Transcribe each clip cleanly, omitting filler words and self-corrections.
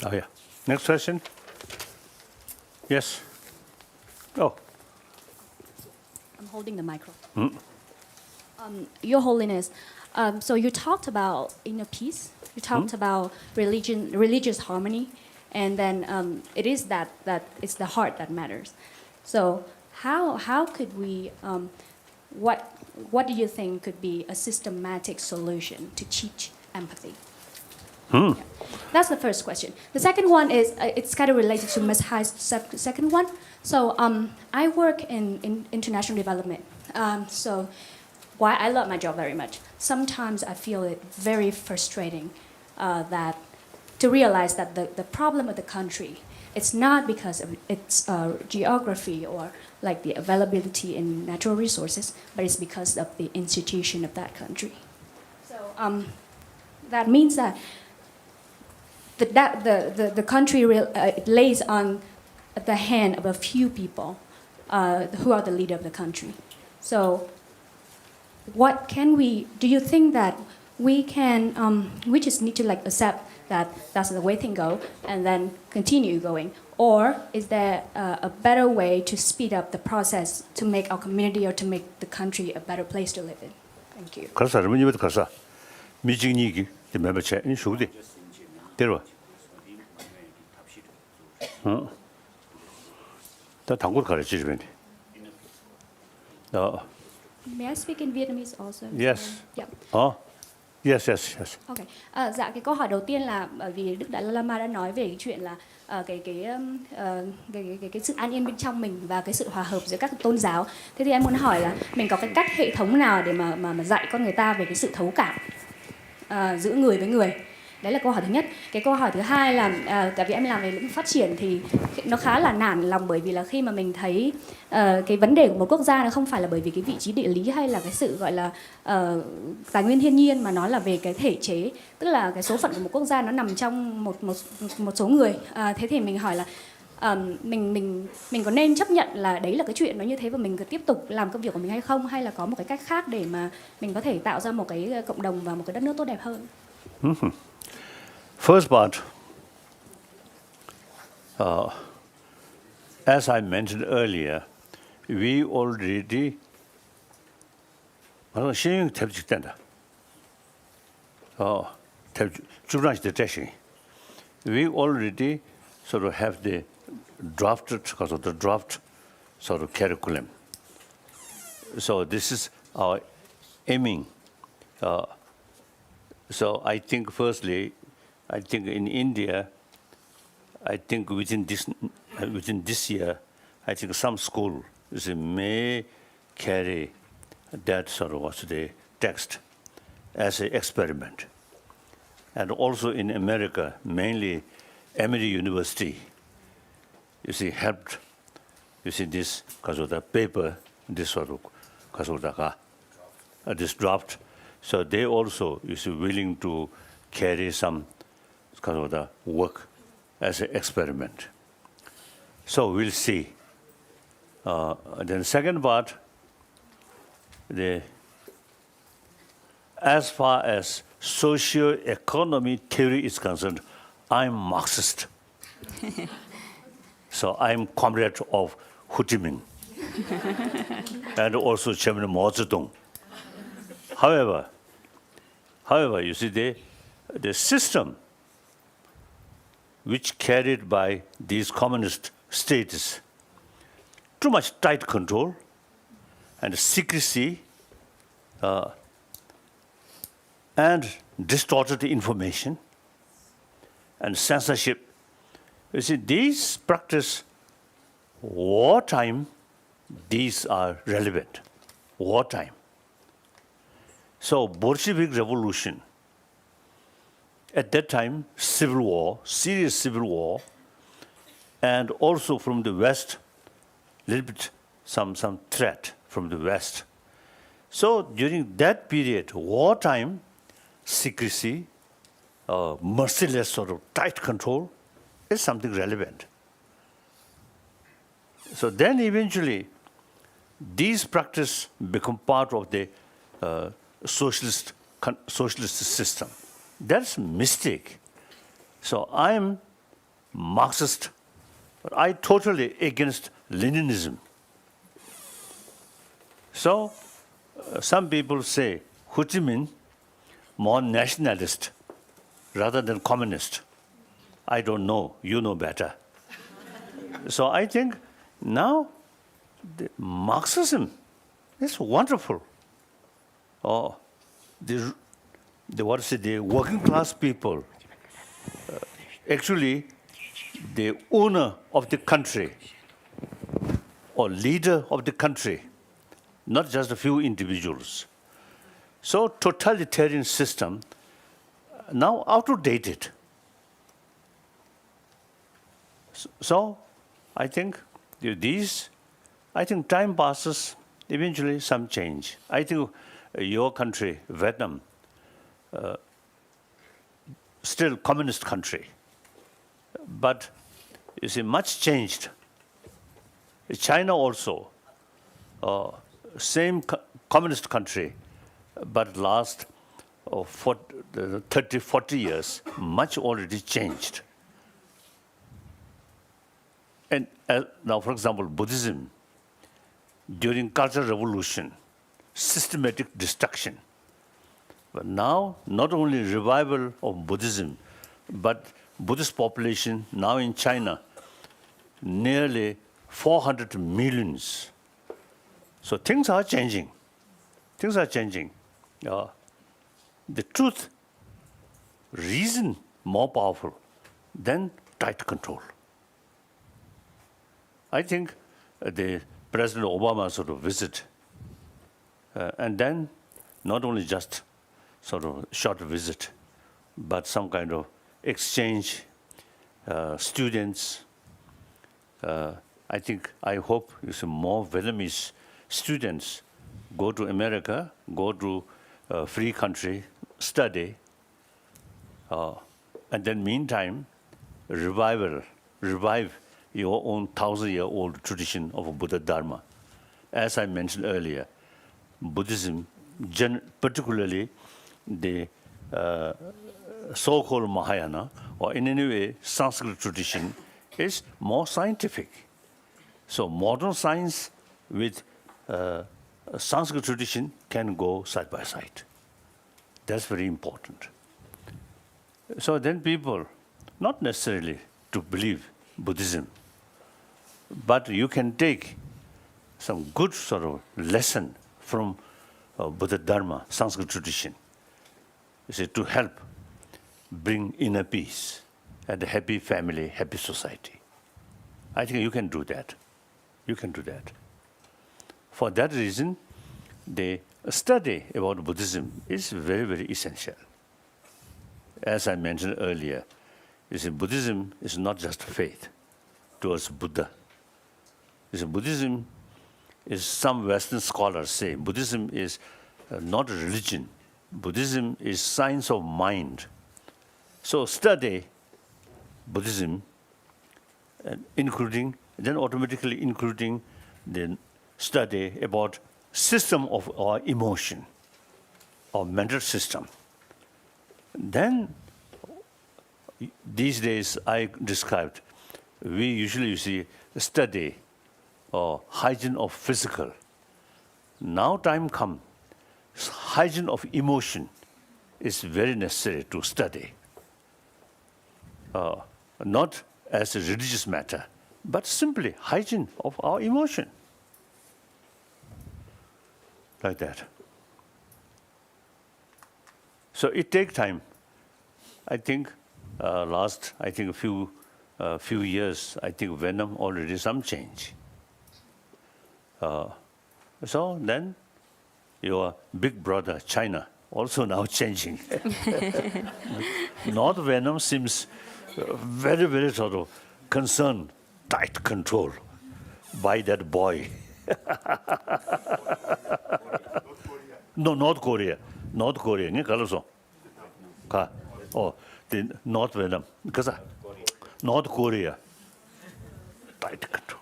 Oh, yeah. Next question. Yes. Oh. I'm holding the microphone. Your Holiness, so you talked about inner peace. You talked about religious harmony, and then it is that it's the heart that matters. So how could we? What do you think could be a systematic solution to teach empathy? Yeah. That's the first question. The second one is it's kind of related to Ms. Hai's second one. So I work in international development. So why I love my job very much. Sometimes I feel it very frustrating that to realize that the problem of the country, it's not because of its geography or like the availability in natural resources, but it's because of the institution of that country. So that means that the country it lays on the hand of a few people who are the leader of the country. So what can we, do you think that we can, we just need to like accept that that's the way things go and then continue going? Or is there a better way to speed up the process to make our community or to make the country a better place to live in? Thank you. 그래서 여러분이 그래서 미직니기 멤버체 인수디 데려. 다 당고 가르치 주면. May I speak in Vietnamese also? Yes. Yeah. Yes. Okay. Dạ cái câu hỏi đầu tiên là bởi vì Đức Đại Lama đã nói về cái chuyện là cái sự an yên bên trong mình và cái sự hòa hợp giữa các tôn giáo. Thế thì em muốn hỏi là mình có cái cách hệ thống nào để mà dạy con người ta về cái sự thấu cảm giữa người với người. Đấy là câu hỏi thứ nhất. Cái câu hỏi thứ hai là tại vì em làm về lĩnh vực phát triển thì nó khá là nản lòng, bởi vì là khi mà mình thấy cái vấn đề của một quốc gia nó không phải là bởi vì cái vị trí địa lý hay là cái sự gọi là tài nguyên thiên nhiên, mà nó là về cái thể chế, tức là cái số phận của một quốc gia nó nằm trong một số người. Thế thì mình hỏi là mình có nên chấp nhận là đấy là cái chuyện nó như thế và mình cứ tiếp tục làm công việc của mình hay không, hay là có một cái cách khác để mà mình có thể tạo ra một cái cộng đồng và một cái đất nước tốt đẹp hơn? First part, as I mentioned earlier, we already 신용 대비직된다. 주변의 대신 we already sort of have the draft sort of curriculum. So this is our aiming. So I think firstly, I think in India, I think within this year, I think some school may carry that sort of what's the text as an experiment. And also in America, mainly Emory University, helped, this because of the paper, this sort of because of this draft. So they also is willing to carry some kind of the work as an experiment. So we'll see. Then second part, as far as socio-economy theory is concerned, I'm Marxist. So I'm comrade of Ho Chi Minh and also Chairman Mao Zedong. However, you see the system which carried by these communist states, too much tight control and secrecy and distorted information and censorship. You see, these practice wartime, these are relevant, wartime. So Bolshevik Revolution, at that time, civil war, serious civil war, and also from the West, little bit some threat from the West. So during that period, wartime, secrecy, merciless sort of tight control is something relevant. So then eventually, these practices become part of the socialist system. That's a mistake. So I'm Marxist, but I totally against Leninism. So some people say Ho Chi Minh more nationalist rather than communist. I don't know, you know better. So I think now the Marxism is wonderful. Oh, the working class people, actually the owner of the country or leader of the country, not just a few individuals. So totalitarian system now outdated. So I think time passes, eventually some change. I think your country, Vietnam, still communist country, but you see much changed. China also, same communist country, but last 30, 40 years, much already changed. And now, for example, Buddhism, during Cultural Revolution, systematic destruction. But now, not only revival of Buddhism, but Buddhist population now in China, nearly 400 millions. So things are changing. Things are changing. The truth, reason more powerful than tight control. I think the President Obama sort of visit, and then not only just sort of short visit, but some kind of exchange, students. I hope you see more Vietnamese students go to America, go to a free country, study, and then meantime, revive your own 1,000-year-old tradition of Buddha Dharma. As I mentioned earlier, Buddhism, particularly the so-called Mahayana, or in any way Sanskrit tradition, is more scientific. So modern science with Sanskrit tradition can go side by side. That's very important. So then people, not necessarily to believe Buddhism, but you can take some good sort of lesson from Buddha Dharma, Sanskrit tradition, to help bring inner peace and a happy family, happy society. I think you can do that. You can do that. For that reason, the study about Buddhism is very, very essential. As I mentioned earlier, Buddhism is not just faith towards Buddha. Buddhism is, some Western scholars say, Buddhism is not a religion. Buddhism is science of mind. So study Buddhism, then automatically including the study about system of our emotion, our mental system. Then, these days I described, we usually study hygiene of physical. Now time comes, hygiene of emotion is very necessary to study. Not as a religious matter, but simply hygiene of our emotion. Like that. So it takes time. I think a few years, I think Vietnam already some change. So then your big brother, China, also now changing. North Vietnam seems very, very sort of concerned, tight control by that boy. No, North Korea. North Korea. The North Vietnam. Because North Korea. Tight control.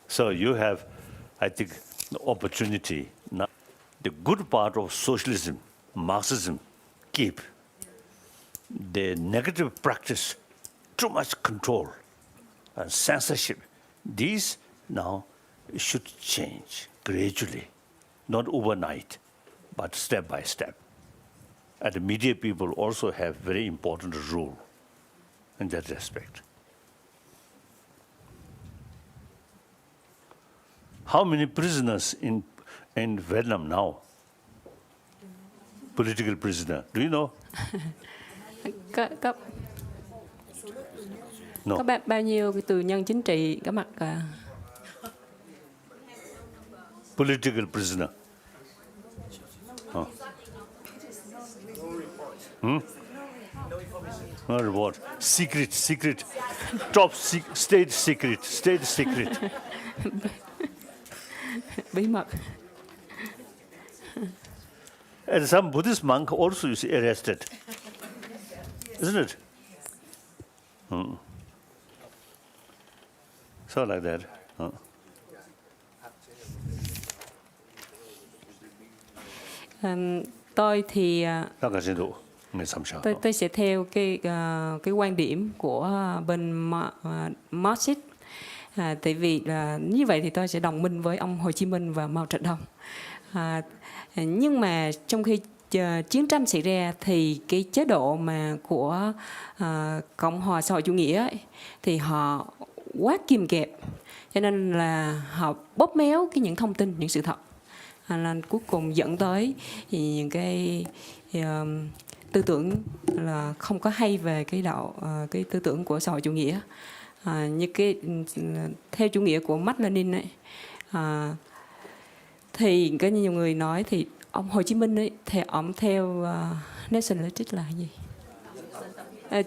So you have, I think, the opportunity. Now, the good part of socialism, Marxism, keep. The negative practice, too much control and censorship, these now should change gradually, not overnight, but step by step. And the media people also have very important role in that respect. How many prisoners in Vietnam now? Political prisoner, do you know? Có No. bao nhiêu cái tù nhân chính trị có mặt Political prisoner. No report. Secret. State secret. bí mật. And some Buddhist monk also is arrested. Isn't it? So like that. Tôi thì tôi sẽ theo cái quan điểm của bên Marxist. Tại vì như vậy thì tôi sẽ đồng minh với ông Hồ Chí Minh và Mao Trạch Đông. Nhưng mà trong khi chiến tranh xảy ra thì cái chế độ mà của Cộng hòa xã hội chủ nghĩa ấy, thì họ quá kìm kẹp, cho nên là họ bóp méo những thông tin, những sự thật, nên cuối cùng dẫn tới những cái tư tưởng là không có hay về cái tư tưởng của xã hội chủ nghĩa. Như cái theo chủ nghĩa của Mác Lênin ấy, thì có nhiều người nói thì ông Hồ Chí Minh ấy, thì ông theo nationalist là gì?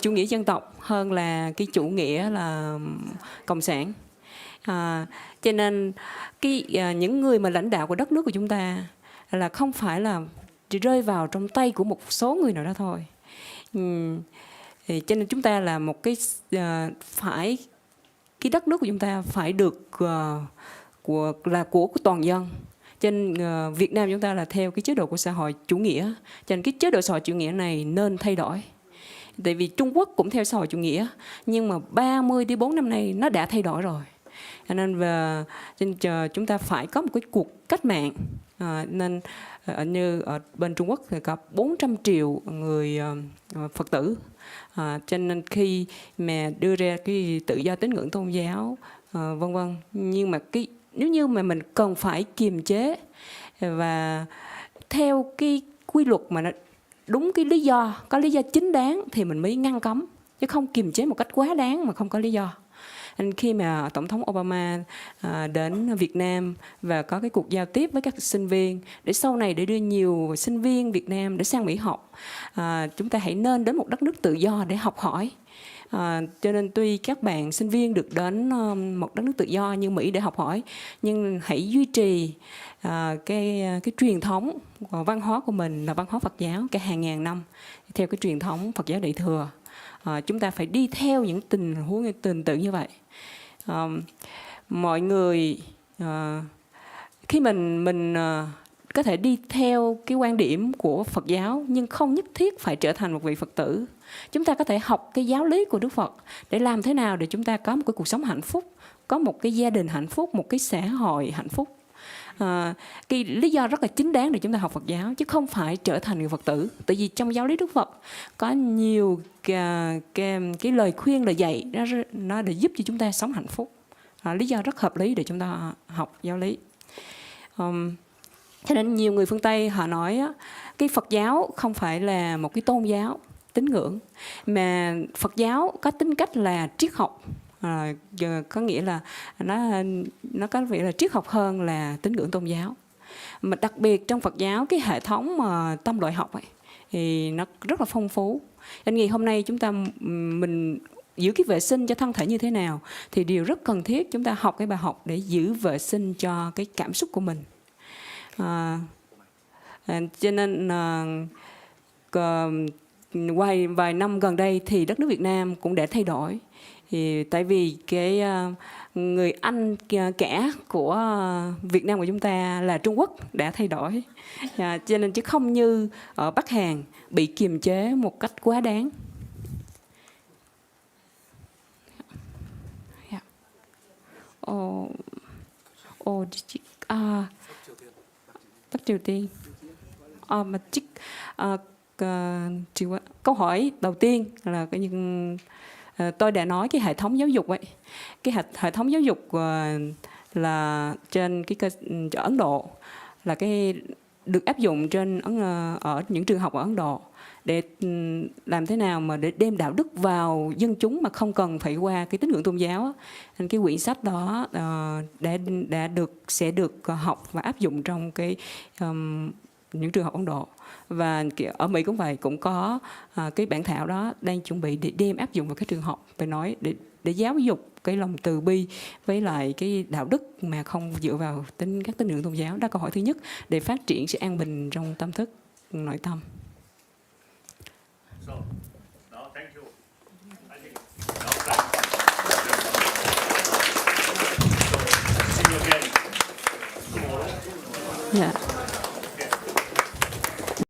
Chủ nghĩa dân tộc hơn là cái chủ nghĩa là cộng sản. Cho nên những người mà lãnh đạo của đất nước của chúng ta là không phải là chỉ rơi vào trong tay của một số người nào đó thôi. Cho nên chúng ta là một cái đất nước của chúng ta phải được của toàn dân. Trên Việt Nam chúng ta là theo cái chế độ của xã hội chủ nghĩa, cho nên cái chế độ xã hội chủ nghĩa này nên thay đổi. Tại vì Trung Quốc cũng theo xã hội chủ nghĩa, nhưng mà 30 đến 4 năm nay nó đã thay đổi rồi. Cho nên chúng ta phải có một cái cuộc cách mạng. Nên như ở bên Trung Quốc thì có 400 triệu người Phật tử. Cho nên khi mà đưa ra cái tự do tín ngưỡng tôn giáo, vân vân, nhưng mà nếu như mà mình cần phải kiềm chế và theo cái quy luật mà nó đúng cái lý do, có lý do chính đáng thì mình mới ngăn cấm, chứ không kiềm chế một cách quá đáng mà không có lý do. Nên khi mà Tổng thống Obama đến Việt Nam và có cái cuộc giao tiếp với các sinh viên để sau này để đưa nhiều sinh viên Việt Nam để sang Mỹ học, chúng ta hãy nên đến một đất nước tự do để học hỏi. Cho nên tuy các bạn sinh viên được đến một đất nước tự do như Mỹ để học hỏi, nhưng hãy duy trì cái truyền thống văn hóa của mình là văn hóa Phật giáo cả hàng ngàn năm, theo cái truyền thống Phật giáo Đại thừa. Chúng ta phải đi theo những tình huống tương tự như vậy. Mọi người khi mình có thể đi theo cái quan điểm của Phật giáo, nhưng không nhất thiết phải trở thành một vị Phật tử. Chúng ta có thể học cái giáo lý của Đức Phật để làm thế nào để chúng ta có một cái cuộc sống hạnh phúc, có một cái gia đình hạnh phúc, một cái xã hội hạnh phúc. Cái lý do rất là chính đáng để chúng ta học Phật giáo, chứ không phải trở thành người Phật tử. Tại vì trong giáo lý Đức Phật có nhiều cái lời khuyên, lời dạy nó để giúp cho chúng ta sống hạnh phúc. Lý do rất hợp lý để chúng ta học giáo lý. Cho nên nhiều người phương Tây họ nói cái Phật giáo không phải là một cái tôn giáo tín ngưỡng, mà Phật giáo có tính cách là triết học. Có nghĩa là nó có vẻ là triết học hơn là tín ngưỡng tôn giáo. Mà đặc biệt trong Phật giáo, cái hệ thống mà tâm loại học ấy, thì nó rất là phong phú. Nên ngày hôm nay mình giữ cái vệ sinh cho thân thể như thế nào thì điều rất cần thiết chúng ta học cái bài học để giữ vệ sinh cho cái cảm xúc của mình. Cho nên vài năm gần đây thì đất nước Việt Nam cũng đã thay đổi. Thì tại vì cái người anh cả của Việt Nam của chúng ta là Trung Quốc đã thay đổi, cho nên chứ không như ở Bắc Hàn bị kiềm chế một cách quá đáng. Bắc Triều Tiên. Câu hỏi đầu tiên là cái tôi đã nói cái hệ thống giáo dục ấy, cái hệ thống giáo dục là trên ở Ấn Độ là cái được áp dụng ở những trường học ở Ấn Độ để làm thế nào mà để đem đạo đức vào dân chúng mà không cần phải qua cái tín ngưỡng tôn giáo. Nên cái quyển sách đó sẽ được học và áp dụng trong những trường học Ấn Độ. Và ở Mỹ cũng vậy, cũng có cái bản thảo đó đang chuẩn bị để đem áp dụng vào các trường học, phải nói để giáo dục cái lòng từ bi với lại cái đạo đức mà không dựa vào các tín ngưỡng tôn giáo. Đó là câu hỏi thứ nhất, để phát triển sự an bình trong tâm thức, nội tâm. So, now thank you. I think now see you again tomorrow. Yeah.